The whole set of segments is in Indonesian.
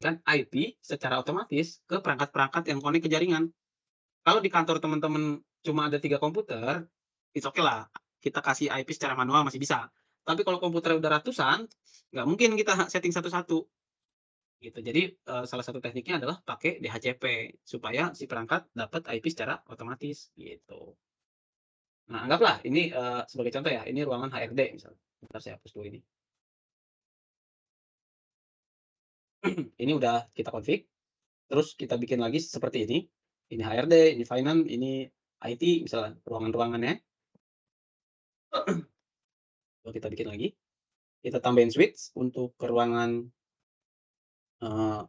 kan IP secara otomatis ke perangkat-perangkat yang connect ke jaringan. Kalau di kantor teman-teman cuma ada 3 komputer, it's okay lah, kita kasih IP secara manual masih bisa. Tapi kalau komputernya udah ratusan, nggak mungkin kita setting satu-satu, gitu. Jadi, salah satu tekniknya adalah pakai DHCP, supaya si perangkat dapat IP secara otomatis, gitu. Nah, anggaplah ini, sebagai contoh ya, ini ruangan HRD misalnya. Bentar saya hapus dulu ini. Ini udah kita config, terus kita bikin lagi seperti ini. Ini HRD, ini finance, ini IT misalnya, ruangan-ruangannya. Lalu kita bikin lagi, kita tambahin switch untuk ke ruangan,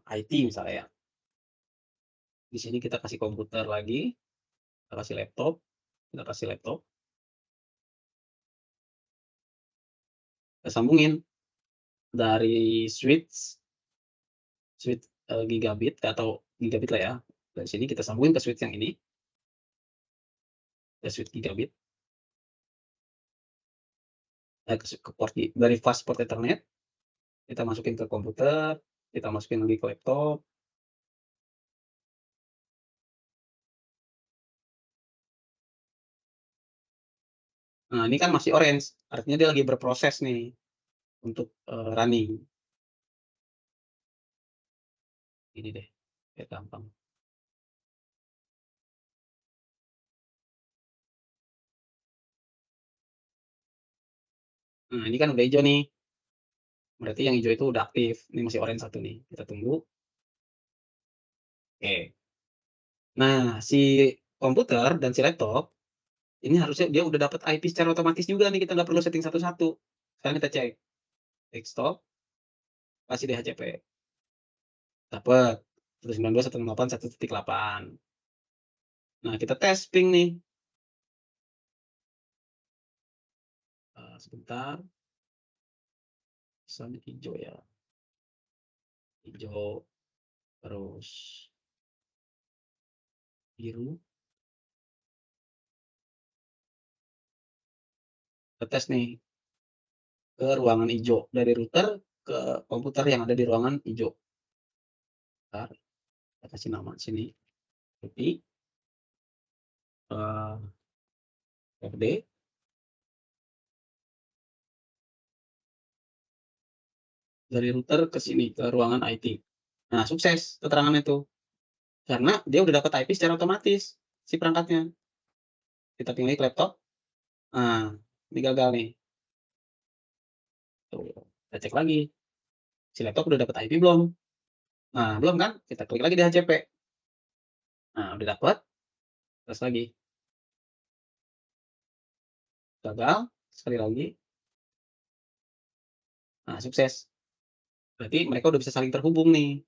IT misalnya ya. Di sini kita kasih komputer lagi, kita kasih laptop, kita kasih laptop, kita sambungin dari switch, gigabit atau gigabit lah ya. Dari sini kita sambungin ke switch yang ini, ke switch gigabit, ke port dari fast port Ethernet, kita masukin ke komputer, kita masukin lagi ke laptop. Nah, ini kan masih orange, artinya dia lagi berproses nih untuk, running. Ini deh, biar gampang. Nah, ini kan udah hijau nih, berarti yang hijau itu udah aktif. Ini masih orange satu nih, kita tunggu. Oke. Nah, si komputer dan si laptop, ini harusnya dia udah dapat IP secara otomatis juga nih, kita nggak perlu setting satu-satu. Sekarang kita cek, desktop, kasih DHCP, dapet, 192.168.1.8. Nah, kita tes ping nih, sebentar, misalnya hijau ya, hijau, terus biru, kita tes nih, ke ruangan hijau, dari router ke komputer yang ada di ruangan hijau. Bentar, kita kasih nama sini, IP, RD, dari router ke sini, ke ruangan IT. Nah, sukses keterangannya tuh, karena dia udah dapat IP secara otomatis, si perangkatnya. Kita pilih laptop, nah, ini gagal nih, tuh, kita cek lagi, si laptop udah dapat IP belum? Nah, belum kan? Kita klik lagi di HCP. Nah, udah dapat, tes lagi, gagal, sekali lagi, nah sukses. Berarti mereka udah bisa saling terhubung nih,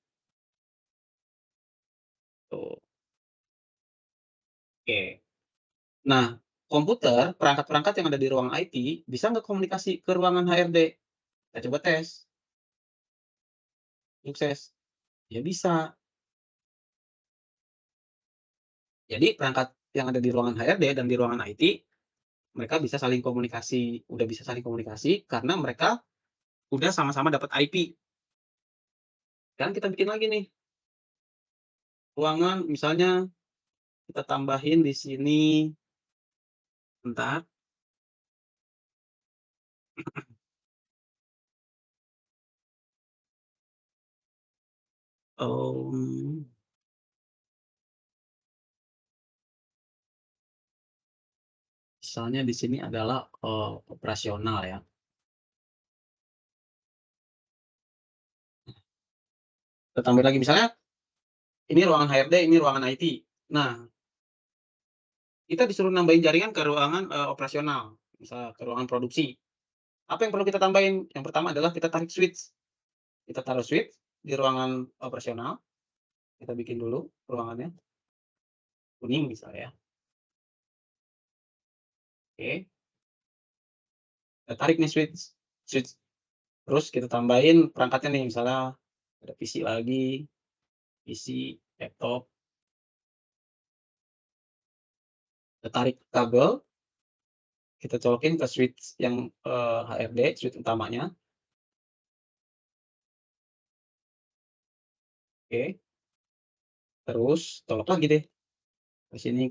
tuh, oke. Nah, komputer, perangkat-perangkat yang ada di ruang IT, bisa nggak komunikasi ke ruangan HRD? Kita coba tes, sukses. Ya bisa. Jadi perangkat yang ada di ruangan HRD dan di ruangan IT, mereka bisa saling komunikasi, udah bisa saling komunikasi karena mereka udah sama-sama dapat IP. Dan kita bikin lagi nih, ruangan misalnya kita tambahin di sini, bentar, mmm, misalnya di sini adalah, operasional ya. Kita tambahin lagi misalnya ini ruangan HRD, ini ruangan IT. Nah, kita disuruh nambahin jaringan ke ruangan, operasional, misal ke ruangan produksi. Apa yang perlu kita tambahin? Yang pertama adalah kita tarik switch. Kita taruh switch di ruangan operasional, kita bikin dulu ruangannya, kuning misalnya ya, oke. Kita tarik nih switch switch, terus kita tambahin perangkatnya nih, misalnya ada PC lagi, PC, laptop, kita tarik kabel, kita colokin ke switch yang, HRD, switch utamanya, Oke, terus colok lagi deh, ke sini,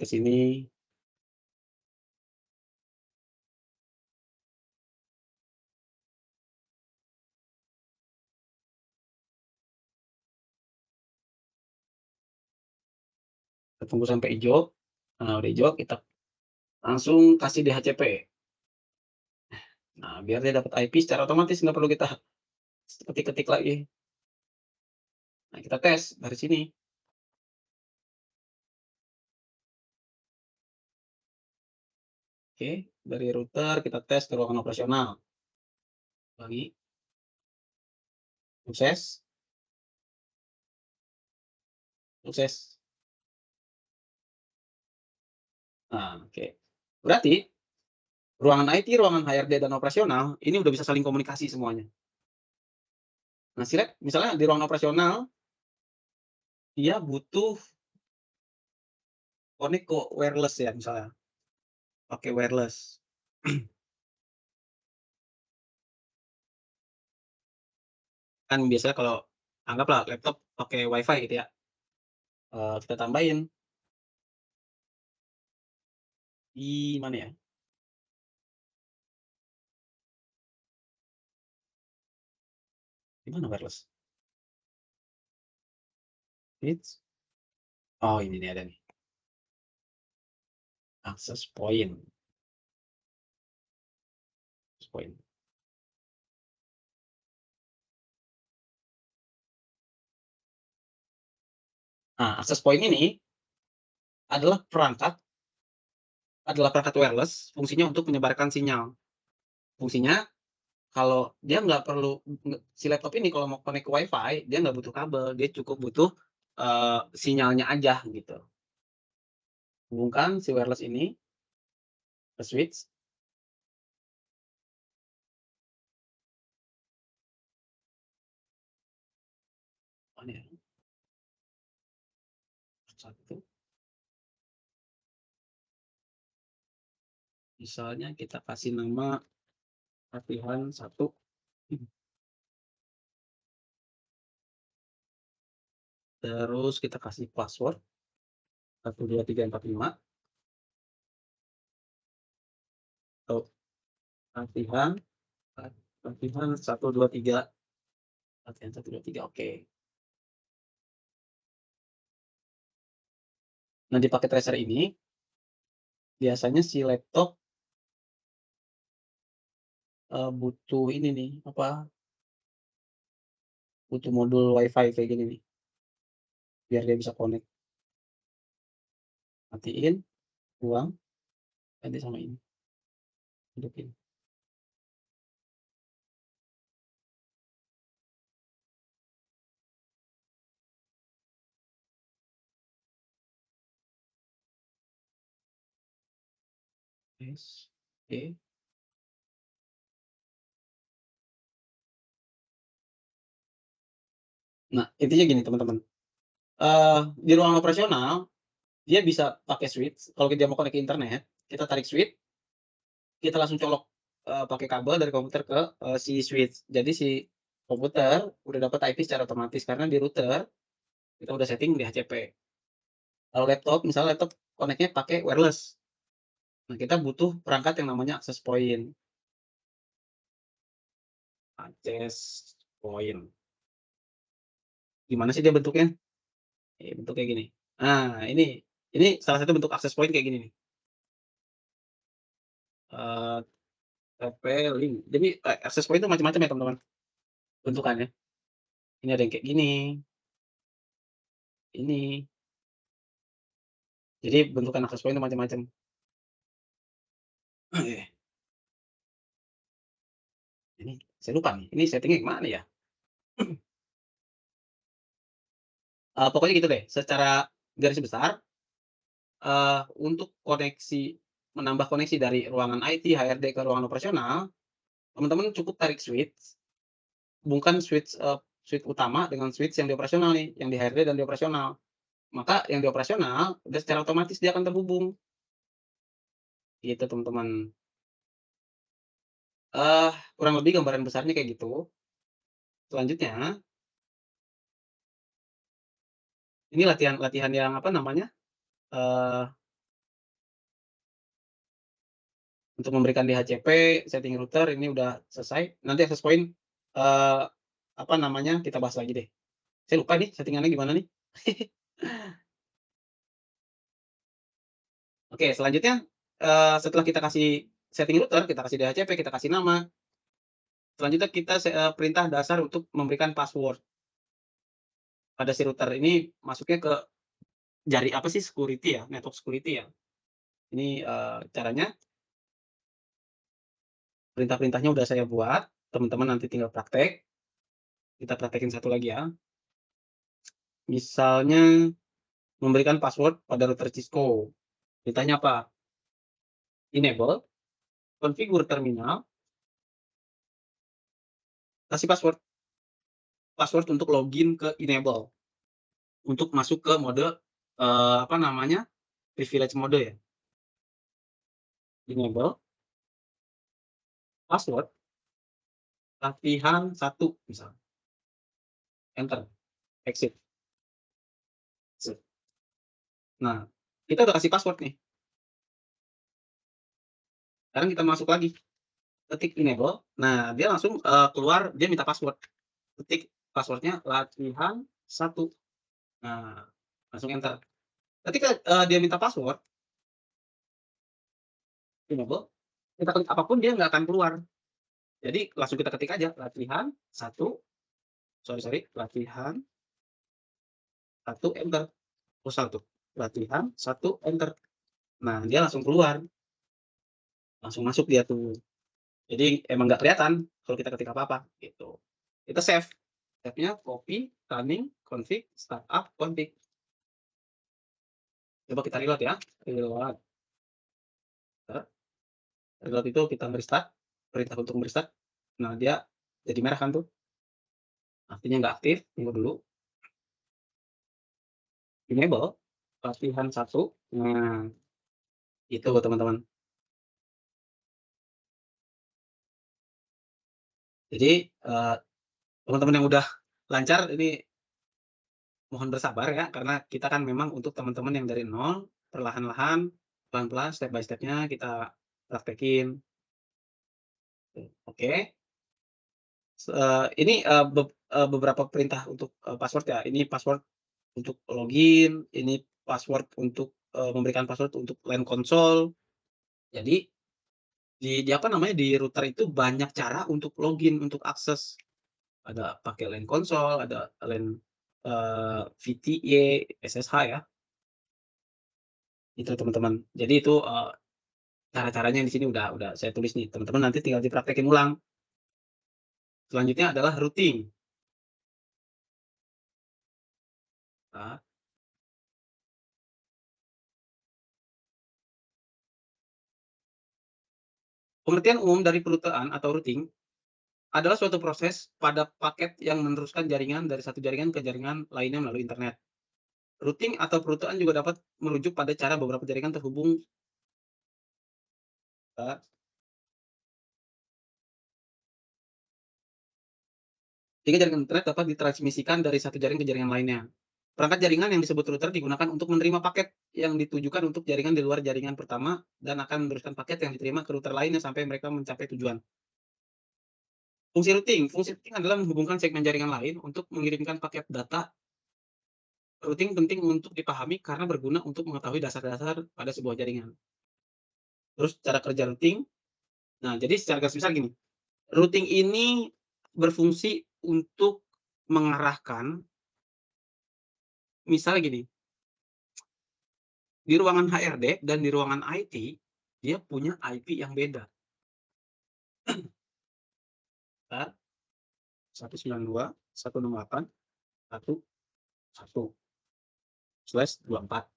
kita tunggu sampai hijau. Nah, udah hijau kita langsung kasih DHCP. Nah, biar dia dapat IP secara otomatis, nggak perlu kita ketik-ketik lagi. Nah, kita tes dari sini. Oke, dari router kita tes ke ruangan operasional. Lagi, sukses, sukses. Nah, oke. Berarti ruangan IT, ruangan HRD, dan operasional ini udah bisa saling komunikasi semuanya. Nah, misalnya di ruangan operasional dia butuh connect ke wireless ya misalnya, pakai wireless. Kan biasanya kalau anggaplah laptop pakai WiFi gitu ya, kita tambahin di mana ya, di mana wireless? It's oh ini nih ada nih, access point. Nah, access point ini adalah perangkat wireless, fungsinya untuk menyebarkan sinyal. Fungsinya kalau dia nggak perlu si laptop ini kalau mau connect ke WiFi, dia nggak butuh kabel, dia cukup butuh, sinyalnya aja gitu. Hubungkan si wireless ini ke switch, mana ya, satu, misalnya kita kasih nama latihan 1, terus kita kasih password 12345 atau latihan latihan 123 latihan 123, oke. Nah, di paket tracer ini biasanya si laptop, butuh ini nih, apa, butuh modul WiFi kayak gini nih, biar dia bisa connect. Matiin, buang, ganti sama ini, hidupin. Yes, oke. Nah, intinya gini teman-teman, di ruangan operasional, dia bisa pakai switch, kalau dia mau connect ke internet, kita tarik switch, kita langsung colok, pakai kabel dari komputer ke, si switch. Jadi si komputer udah dapat IP secara otomatis karena di router kita udah setting DHCP. Kalau laptop, misalnya laptop connect-nya pakai wireless. Nah, kita butuh perangkat yang namanya access point. Access point. Gimana sih dia bentuknya? Bentuk kayak gini. Nah, ini salah satu bentuk access point kayak gini nih, eee, TP-Link. Jadi, access point itu macam-macam ya, teman-teman, bentukannya. Ini ada yang kayak gini, ini. Jadi bentukan access point itu macam-macam. Ini saya lupa nih, ini setting-nya gimana ya? Pokoknya gitu deh, secara garis besar, untuk menambah koneksi dari ruangan IT, HRD ke ruangan operasional, teman-teman cukup tarik switch, hubungkan switch utama dengan switch yang di operasional nih, yang di HRD dan di operasional. Maka yang di operasional, udah secara otomatis dia akan terhubung, gitu teman-teman. Kurang lebih gambaran besarnya kayak gitu. Selanjutnya, Ini latihan yang apa namanya, eee, untuk memberikan DHCP, setting router ini udah selesai. Nanti access point, eee, apa namanya, kita bahas lagi deh. Saya lupa nih settingannya gimana nih. Oke, selanjutnya, setelah kita kasih setting router, kita kasih DHCP, kita kasih nama, selanjutnya kita perintah dasar untuk memberikan password pada si router ini masuknya ke apa sih, security ya, network security ya. Ini, caranya, perintah-perintahnya udah saya buat, teman-teman nanti tinggal praktek. Kita praktekin satu lagi ya. Misalnya memberikan password pada router Cisco. Perintahnya apa? Enable, configure terminal, kasih password. Password untuk login ke enable, untuk masuk ke mode, apa namanya, privilege mode ya. Enable, password, latihan 1 misal, enter, exit. Set. Nah, kita udah kasih password nih. Sekarang kita masuk lagi, ketik enable. Nah, dia langsung, keluar, dia minta password. Ketik password-nya latihan 1. Nah, langsung enter. Ketika, dia minta password, enable, kita klik apapun dia nggak akan keluar. Jadi langsung kita ketik aja latihan 1, latihan 1 enter. Oh, 1, latihan 1 enter. Nah, dia langsung keluar, langsung masuk dia tuh. Jadi emang nggak kelihatan kalau kita ketik apa-apa, gitu. Kita save, save-nya copy, running, config, startup, config. Coba kita reload ya, reload. Reload itu kita restart, perintah untuk restart. Nah, dia jadi merah kan tuh, artinya nggak aktif, tunggu dulu. Enable, latihan 1. Nah, itu teman-teman. Jadi, teman-teman yang udah lancar ini mohon bersabar ya, karena kita kan memang untuk teman-teman yang dari nol, perlahan-lahan, pelan-pelan, step by step-nya kita praktekin. Oke, ini, beberapa perintah untuk, password ya. Ini password untuk login, ini password untuk, memberikan password untuk LAN konsol. Jadi di apa namanya, di router itu banyak cara untuk login, untuk akses. Ada pakai LAN konsol, ada LAN, VTY, SSH ya, itu teman-teman. Jadi itu, cara-caranya di sini udah saya tulis nih, teman-teman nanti tinggal dipraktekin ulang. Selanjutnya adalah routing. Nah, pengertian umum dari perutean atau routing adalah suatu proses pada paket yang meneruskan jaringan dari satu jaringan ke jaringan lainnya melalui internet. Routing atau perutean juga dapat merujuk pada cara beberapa jaringan terhubung, eee, sehingga jaringan internet dapat ditransmisikan dari satu jaringan ke jaringan lainnya. Perangkat jaringan yang disebut router digunakan untuk menerima paket yang ditujukan untuk jaringan di luar jaringan pertama dan akan meneruskan paket yang diterima ke router lainnya sampai mereka mencapai tujuan. Fungsi routing adalah menghubungkan segmen jaringan lain untuk mengirimkan paket data. Routing penting untuk dipahami karena berguna untuk mengetahui dasar-dasar pada sebuah jaringan. Terus cara kerja routing, nah jadi secara garis besar gini, routing ini berfungsi untuk mengarahkan, misalnya gini, di ruangan HRD dan di ruangan IT, dia punya IP yang beda. Bentar, 192.168.1.1/24.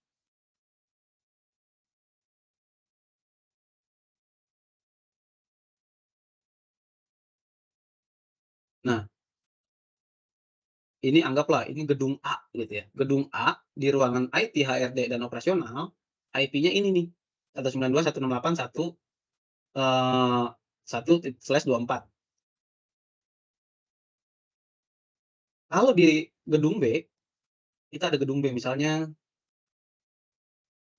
Nah, ini anggaplah ini gedung A gitu ya. Gedung A di ruangan IT, HRD, dan operasional, IP-nya ini nih, 192.168.1, 1/24. Kalau di gedung B, kita ada gedung B misalnya,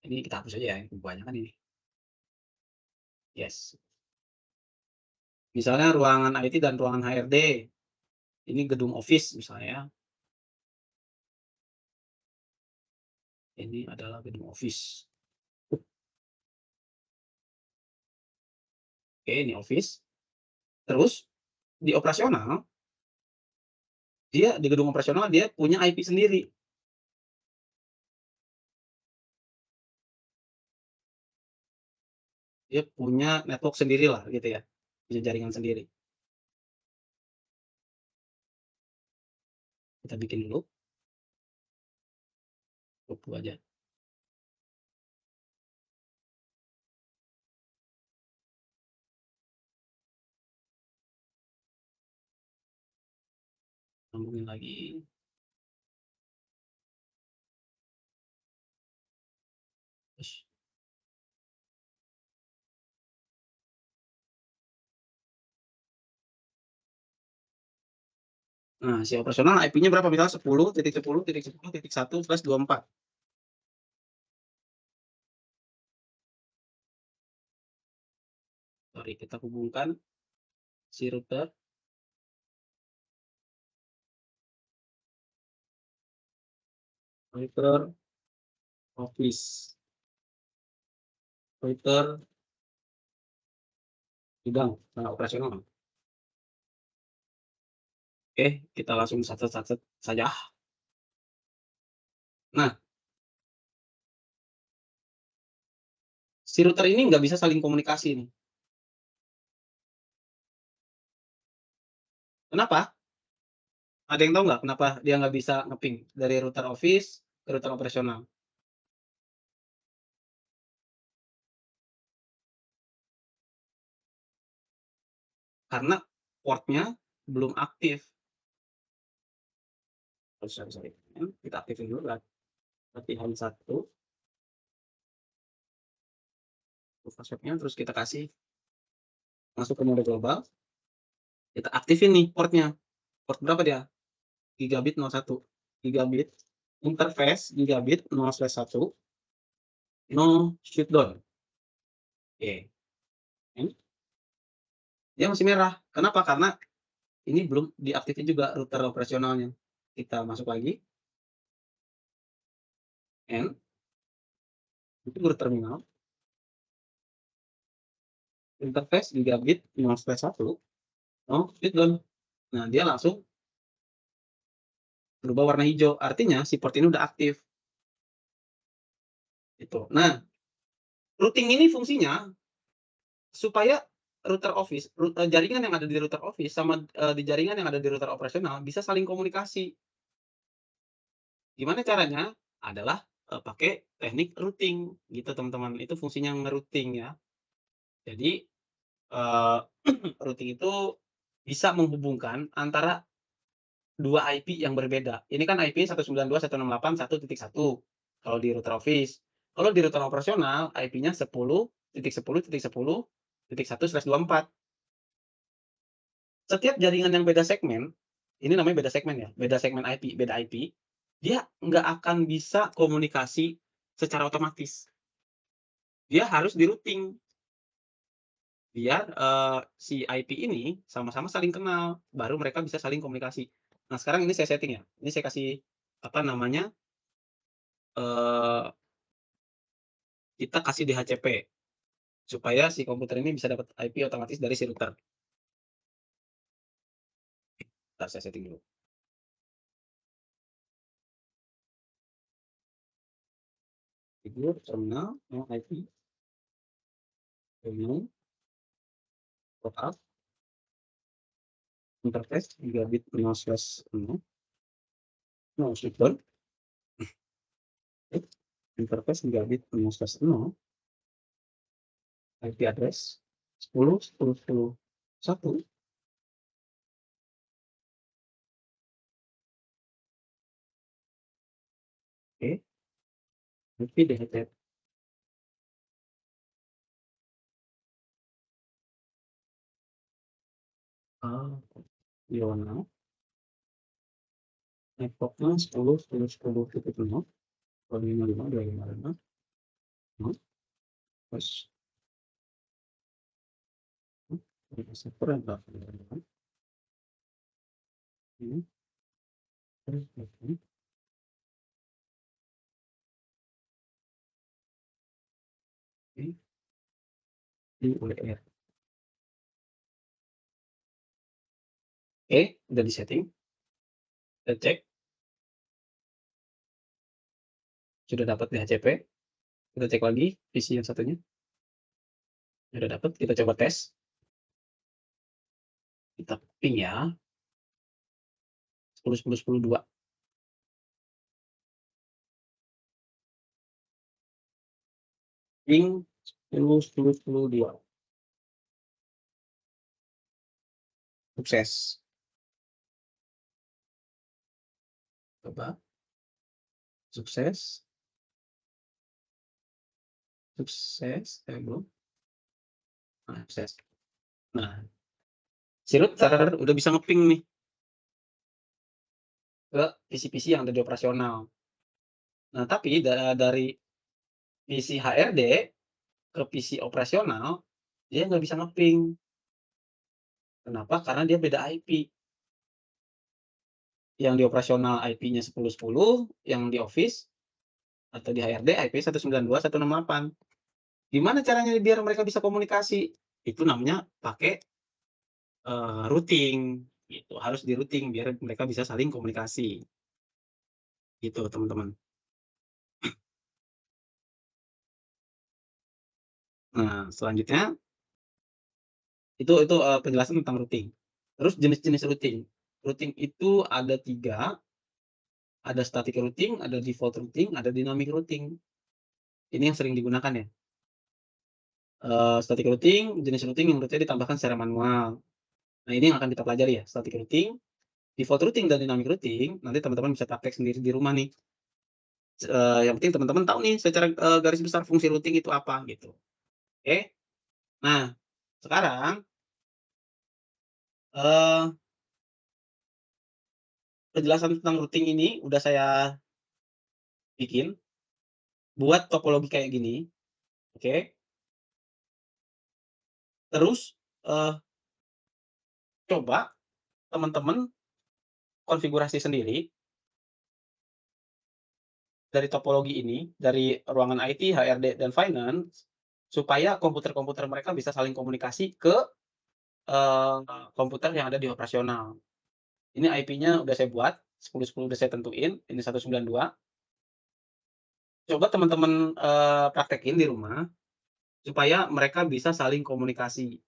ini kita hapus aja ya, kebanyakan ini. Yes. Misalnya ruangan IT dan ruangan HRD, ini gedung office misalnya ya, ini adalah gedung office. Oke, ini office. Terus di operasional, dia di gedung operasional dia punya IP sendiri. Dia punya network sendirilah gitu ya, punya jaringan sendiri. Kita bikin dulu, cukup aja. Sambungin lagi. Terus, nah, si operasional IP-nya berapa? Misalnya 10.10.10.1/24. Mari kita hubungkan si router office, router gudang, nah, operasional. Oke, kita langsung satset-satset saja. Nah, si router ini nggak bisa saling komunikasi nih. Kenapa? Ada yang tahu nggak kenapa dia nggak bisa ngeping dari router office ke router operasional? Karena portnya belum aktif. Oh, sorry. Kita aktifin dulu latihan 1, password-nya, terus kita kasih masuk ke mode global, kita aktifin nih portnya. Port berapa dia? Gigabit 01. Gigabit interface gigabit 0/1, no shutdown. Oke, ini dia masih merah. Kenapa? Karena ini belum diaktifin juga router operasionalnya. Kita masuk lagi, N, itu baru terminal, interface gigabit 0/1, no shutdown. Nah, dia langsung berubah warna hijau, artinya si port ini udah aktif, gitu. Nah, routing ini fungsinya supaya router office, jaringan yang ada di router office sama, di jaringan yang ada di router operasional bisa saling komunikasi. Gimana caranya? Adalah, pakai teknik routing, gitu teman-teman. Itu fungsinya nge-routing ya. Jadi, eee, routing itu bisa menghubungkan antara 2 IP yang berbeda. Ini kan IP 192.168.1.1 kalau di router office. Kalau di router operasional IP-nya 10.10.10.1/24. Setiap jaringan yang beda segmen, ini namanya beda segmen ya, beda segmen IP, beda IP, dia nggak akan bisa komunikasi secara otomatis. Dia harus di-routing biar, si IP ini sama-sama saling kenal, baru mereka bisa saling komunikasi. Nah, sekarang ini saya setting ya, ini saya kasih, apa namanya, eee, kita kasih DHCP, supaya si komputer ini bisa dapat IP otomatis dari si router. Bentar saya setting dulu. Figur, terminal, no IP, terminal, port interface gigabit 0/0, no shutdown, interface gigabit 0/0, IP address 10.10.10.1, oke, IP DHCP. Oh, di mana? network-nya 10.10.10.0, 255, 255, terus server berapa? Ini, terus ini URL. Oke, udah di setting, kita cek, sudah dapat DHCP, kita cek lagi PC yang satunya, sudah dapat, kita coba tes, kita ping ya, 10.10.10.2, ping 10.10.10.2, sukses. Coba, sukses, sukses, belum, nah, sukses. Nah, si router udah bisa ngeping nih ke PC-PC yang ada di operasional. Nah, tapi dari PC HRD ke PC operasional, dia nggak bisa ngeping. Kenapa? Karena dia beda IP. Yang di operasional IP-nya 10.10, yang di Office atau di HRD IP 192.168. Gimana caranya biar mereka bisa komunikasi? Itu namanya pakai routing, gitu. Harus di-routing biar mereka bisa saling komunikasi. Gitu, teman-teman. Nah, selanjutnya itu penjelasan tentang routing. Terus jenis-jenis routing. Routing itu ada 3, ada static routing, ada default routing, ada dynamic routing. Ini yang sering digunakan ya. Static routing, jenis routing yang routing ditambahkan secara manual. Nah, ini yang akan kita pelajari ya, static routing, default routing, dan dynamic routing. Nanti teman-teman bisa praktek sendiri di rumah nih. Yang penting teman-teman tahu nih secara garis besar fungsi routing itu apa gitu. Oke. Nah, sekarang penjelasan tentang routing ini udah saya bikin buat topologi kayak gini. Oke. Terus coba teman-teman konfigurasi sendiri dari topologi ini, dari ruangan IT, HRD, dan finance, supaya komputer-komputer mereka bisa saling komunikasi ke eee, komputer yang ada di operasional. Ini IP-nya udah saya buat, 10.10 udah saya tentuin, ini 192. Coba teman-teman praktekin di rumah, supaya mereka bisa saling komunikasi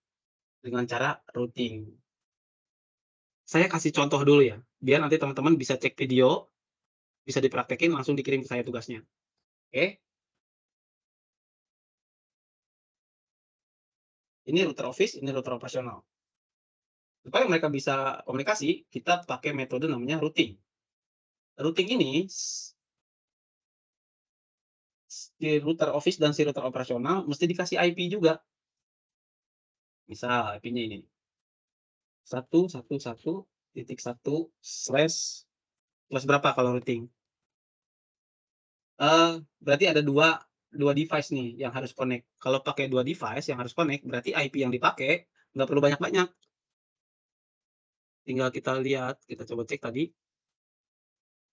dengan cara routing. Saya kasih contoh dulu ya, biar nanti teman-teman bisa cek video, bisa dipraktekin, langsung dikirim ke saya tugasnya. Oke, ini router Office, ini router operasional. Supaya mereka bisa komunikasi, kita pakai metode namanya routing. Routing ini, si router Office dan si router operasional mesti dikasih IP juga. Misal IP-nya ini, 1.1.1.1/, berapa kalau routing? Berarti ada dua device nih yang harus connect. Kalau pakai 2 device yang harus connect, berarti IP yang dipakai nggak perlu banyak-banyak. Tinggal kita lihat, kita coba cek tadi,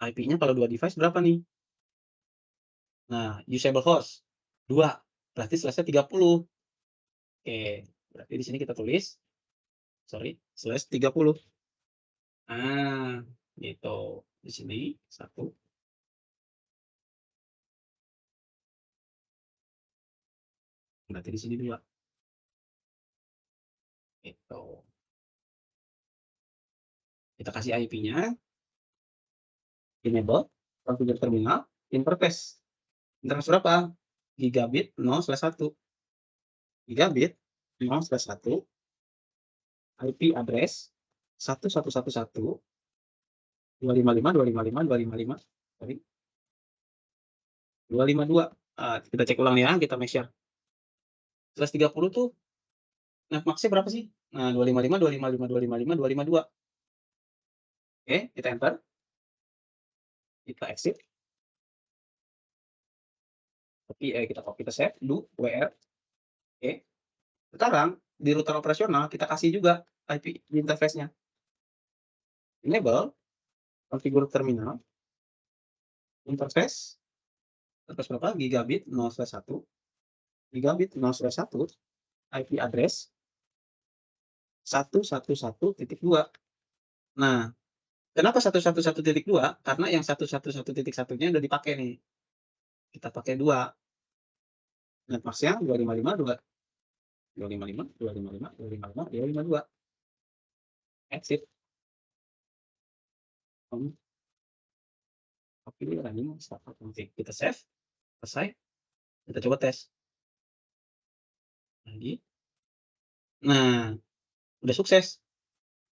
IP-nya kalau 2 device berapa nih? Nah, usable host 2, berarti slash-nya 30. Oke, berarti di sini kita tulis, /30. Ah, gitu. Di sini 1, berarti di sini 2, gitu. Kita kasih IP-nya, enable, configure terminal, interface. Interface berapa? Gigabit 0/1. Gigabit 0/1, IP address 1.1.1.255.255.255, sorry, 252. Kita cek ulang ya, kita make sure. 130 tuh netmax-nya berapa sih? Nah, 255, 255, 255, 255, 252. Oke, kita enter. kita exit, kita copy ke save, do wr, oke. Sekarang di router operasional kita kasih juga IP di interface-nya. Enable, configure terminal, interface, interface berapa? Gigabit 0/1, gigabit 0/1, IP address 111.2. Nah, kenapa 111.2? Karena yang 111.1-nya udah dipakai nih. Kita pakai 2. Netmask-nya 255, 255, 255, 255, 255, 252. Exit. Oke, running start config. Kita save, selesai. Kita coba tes lagi. Nah, udah sukses.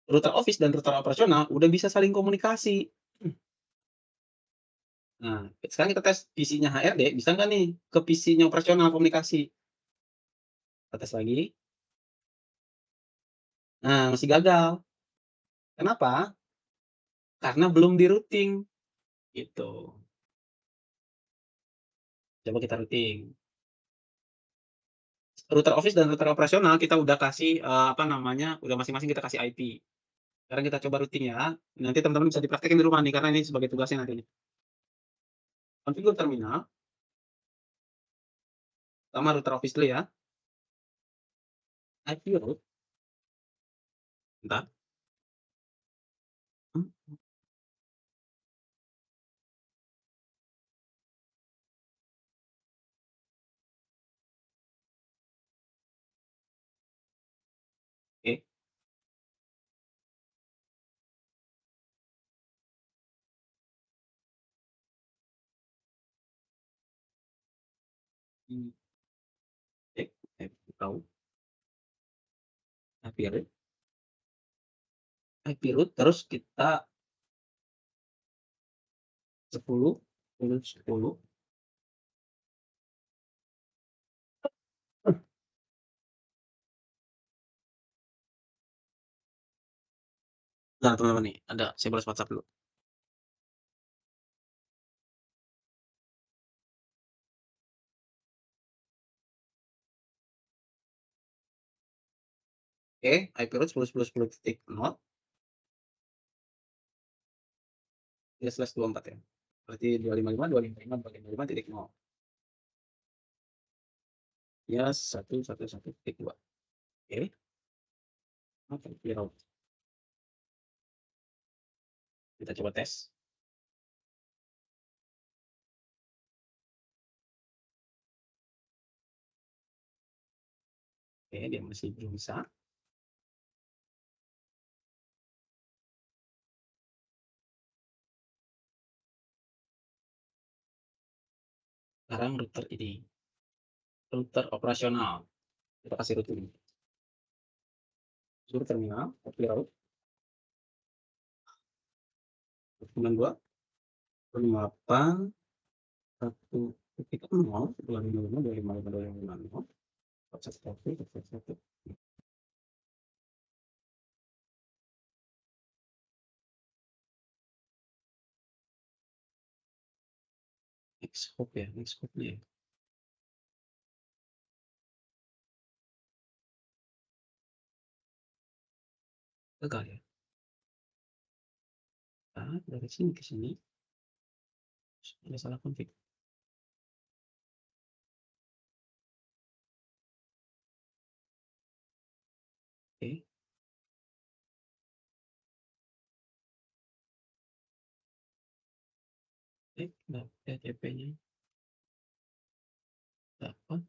Router office dan router operasional udah bisa saling komunikasi. Nah, sekarang kita tes PC-nya HRD, bisa nggak nih ke PC-nya operasional komunikasi? Kita tes lagi. Nah, masih gagal. Kenapa? Karena belum di-routing, gitu. Coba kita routing. Router office dan router operasional kita udah kasih, apa namanya, udah masing-masing kita kasih IP. Sekarang kita coba routing ya. Nanti teman-teman bisa dipraktekin di rumah nih, karena ini sebagai tugasnya nanti nih. Configure terminal, sama router office dulu ya. IP route, bentar. Oke. Cek, tahu. IP route, terus kita 10, 10. Nah, teman-teman nih, saya balas WhatsApp dulu. Oke, IP route 10.10.10.0, ya /24 ya. Berarti 255.255.255.0. Ya 111.2. Oke. Oke, route. Kita coba tes. Oke, dia masih belum bisa. Sekarang router ini, router operasional. Kita kasih route ini. Suruh terminal, copy route. 92, 28, 1.0, 255, 255, 255, 1, next hop ya, next hopnya ya. Gagal ya. Nah, dari sini ke sini ada salah config. Oke. Dapat TP-nya dapat.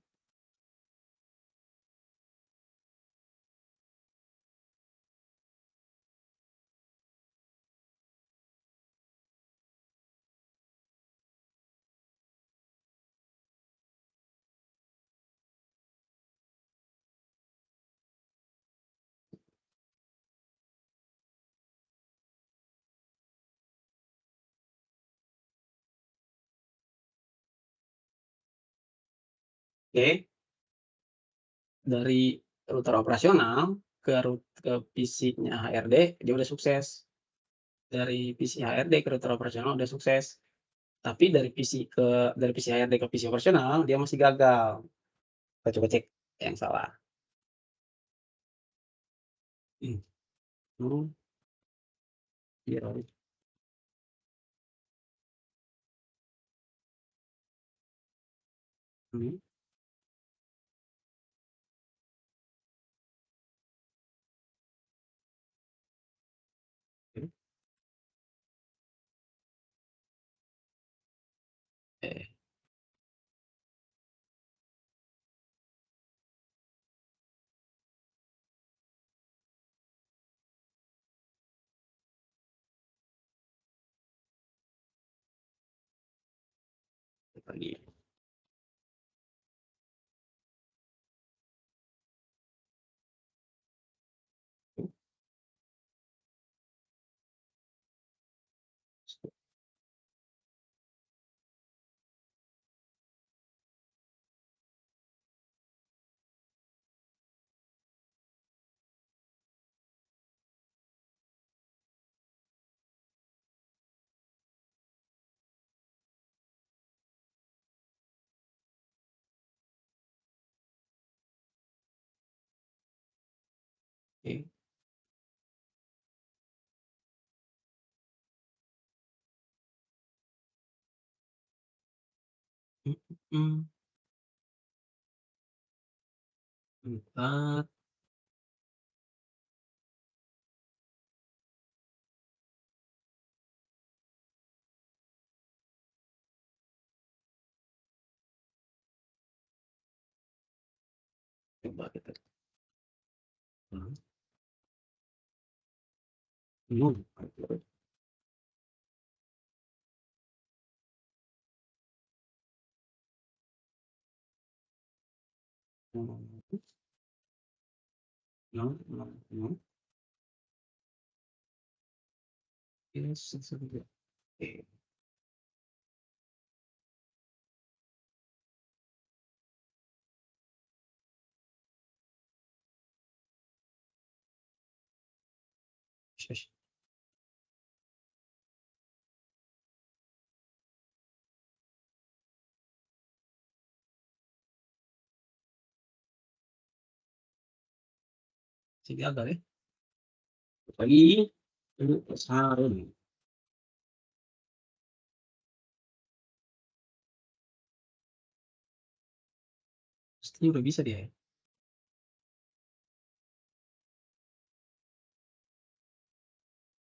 Oke. Dari router operasional ke PC-nya HRD dia udah sukses. Dari PC HRD ke router operasional udah sukses. Tapi dari visi HRD ke visi operasional dia masih gagal. Kita coba cek yang salah. Mmm, oh, iya, mhm, oke, oke, pagi. Oke, mhm, 4, coba kita, mhm, 6, oh, 6, 6, 6, iya, oke, ses, masih gagal ya. Pagi, sarung, pasti udah bisa dia ya?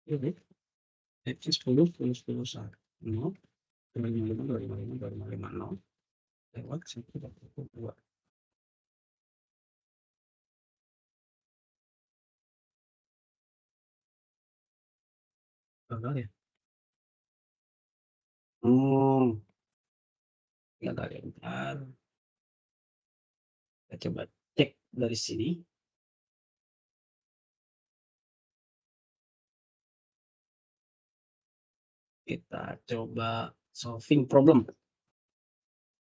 Iya deh, FC 10, 10, 10, 1, 255, 255, 2550, lewat 142, gagal ya? Oh, gagal ya, bentar, kita coba cek dari sini, kita coba solving problem,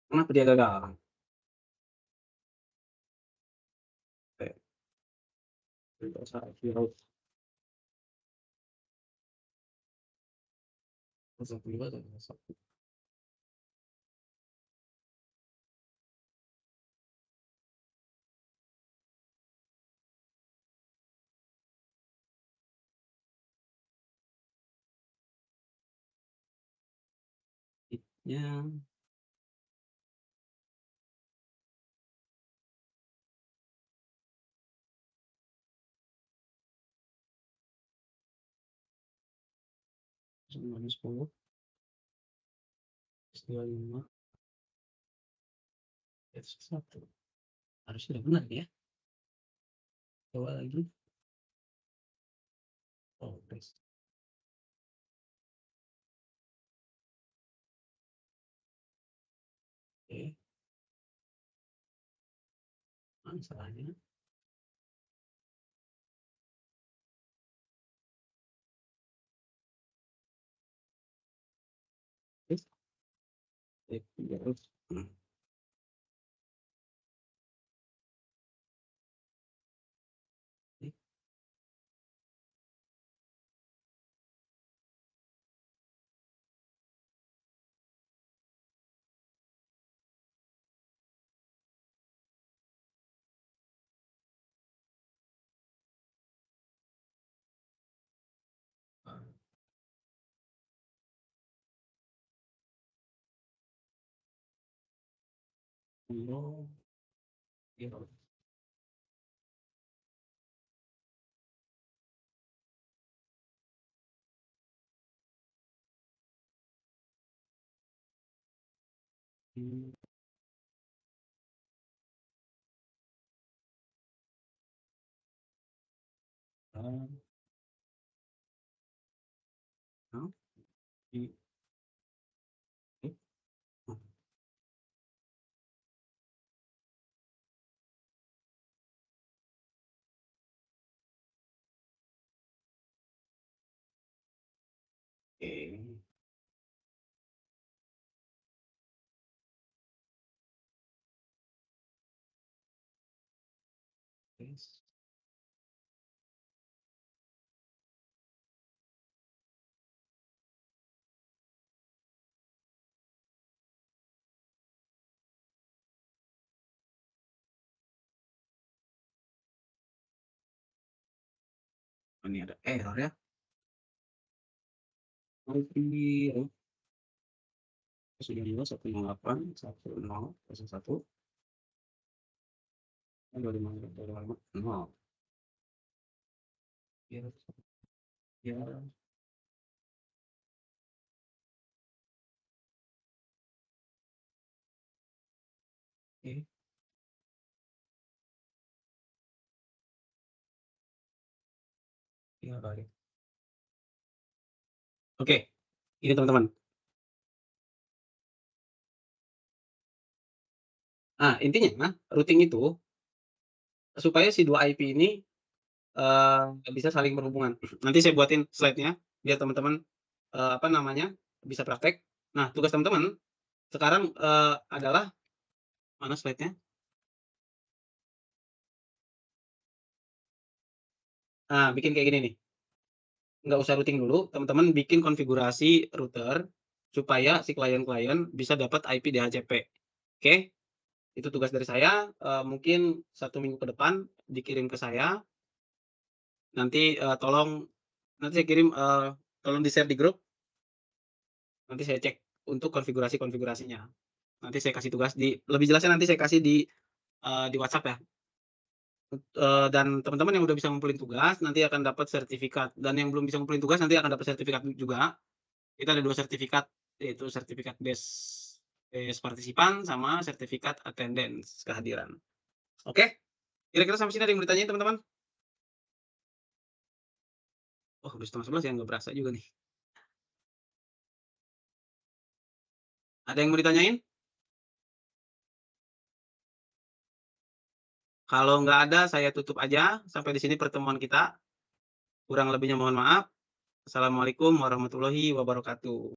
kenapa dia gagal? Oke, kita hero, 1, 2, 1, nya minus 10, 25, F1, harusnya udah benar ya, coba lagi, oh, tes, oke, mana salahnya? Tes, terus, Oh, iya. Mmm, oh, oh, i i oh, oke. Terus? Oh, ini ada error ya? IP, oh, 92.168.1.0.1, 25.0. Iya, iya, oke, iya, baik. Oke, ini teman-teman. Nah, intinya routing itu supaya si 2 IP ini, bisa saling berhubungan. Nanti saya buatin slide-nya biar teman-teman, apa namanya, bisa praktek. Nah, tugas teman-teman sekarang, adalah mana slide-nya? Nah, bikin kayak gini nih, nggak usah routing dulu, teman-teman bikin konfigurasi router supaya si klien-klien bisa dapat IP DHCP. Oke? Itu tugas dari saya, mungkin 1 minggu ke depan dikirim ke saya, nanti, nanti saya kirim, tolong di-share di grup, nanti saya cek untuk konfigurasi-konfigurasinya. Nanti saya kasih tugas lebih jelasnya nanti saya kasih di WhatsApp ya. Dan teman-teman yang udah bisa ngumpulin tugas nanti akan dapat sertifikat, dan yang belum bisa ngumpulin tugas nanti akan dapat sertifikat juga. Kita ada 2 sertifikat, yaitu sertifikat best partisipan sama sertifikat attendance, kehadiran. Oke, kira-kira sampai sini ada yang mau ditanyain teman-teman? Oh, udah 10:30 ya, nggak berasa juga nih. Ada yang mau ditanyain? Kalau nggak ada, saya tutup aja. Sampai di sini pertemuan kita. Kurang lebihnya mohon maaf. Assalamualaikum warahmatullahi wabarakatuh.